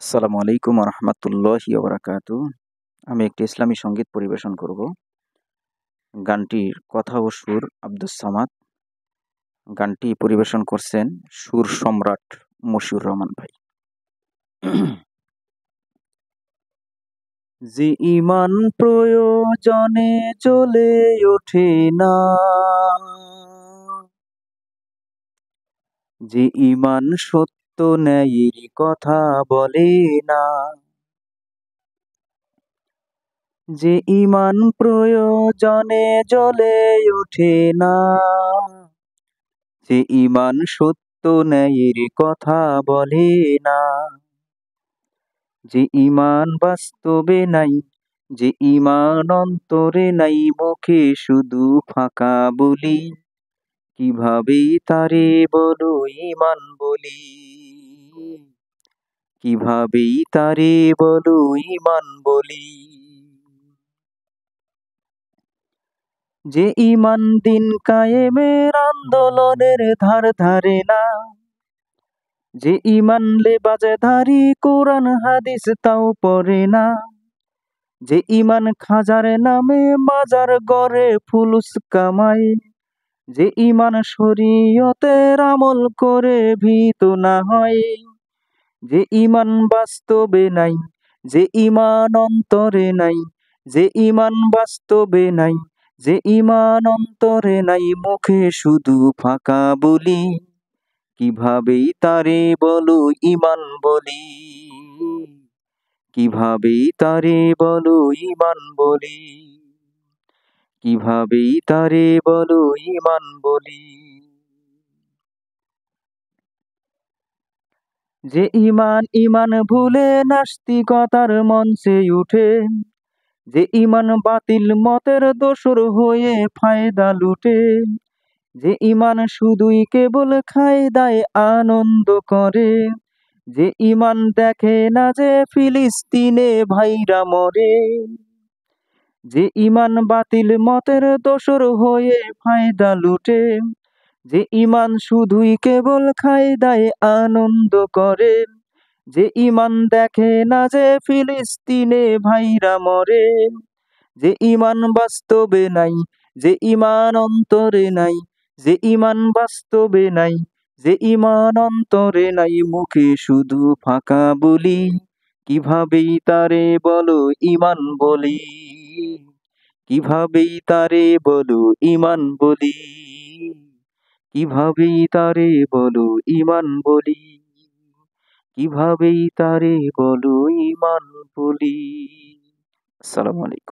আসসালামু আলাইকুম রহমতুল্লাহি ওবরাকাতু। আমি একটি ইসলামী সঙ্গীত পরিবেশন করব। গানটির কথা ও সুর আব্দুস সামাদ। গানটি পরিবেশন করছেন সুর সম্রাট মশিউর রহমান ভাই। যে ইমান প্রয়োজনে জ্বলে ওঠে না, যে ইমান সত্য ন্যায়ের কথা বলে না, যে ইমান প্রয়োজনে জ্বলে ওঠে না, যে ইমান সত্য ন্যায়ের কথা বলে না, যে ইমান বাস্তবে নাই, যে ইমান অন্তরে নাই, মুখে শুধু ফাঁকা বলি, কিভাবে তারে বলো ইমান বলি, কিভাবে তারে বলো ইমান বলি। যে ইমান দিন কায়েমের আন্দোলনের ধার ধারে না, যে ইমান লেবাজধারী কোরআন হাদিস তাও পড়ে না, যে ইমান খাজার নামে মাজার গড়ে ফুলুস কামায়, যে ইমান শরীয়তের আমল করে ভীত না হয়, যে ইমান বাস্তবে নাই, যে ইমান অন্তরে নাই, যে ইমান বাস্তবে নাই, যে ইমান অন্তরে নাই, মুখে শুধু ফাঁকা বলি, কিভাবেই তারে বলো ইমান বলি, কিভাবেই তারে বলো ইমান বলি, কিভাবেই তারে বলো ইমান বলি। যে ইমান ভুলে নাস্তিকতার মঞ্চে উঠে, যে ইমান বাতিল মতের দোসর হয়ে ফায়দা লুটে, যে ইমান শুধুই কেবল খায় দায় আনন্দ করে, যে ইমান দেখে না যে ফিলিস্তিনে ভাইরা মরে, যে ইমান বাতিল মতের দোসর হয়ে ফায়দা লুটে, যে ইমান শুধুই কেবল খায় দায় আনন্দ করে, যে ইমান দেখে না যে ফিলিস্তিনে ভাইরা মরে, যে ইমান বাস্তবে নাই, যে ইমান অন্তরে নাই, যে ইমান বাস্তবে নাই, যে ইমান অন্তরে নাই, মুখে শুধু ফাঁকা বলি, কিভাবেই তারে বলো ইমান বলি, কিভাবেই তারে বলো ইমান বলি, কিভাবেই তারে বলো ইমান বলি, কিভাবেই তারে বলো ইমান বলি। আসসালামু আলাইকুম।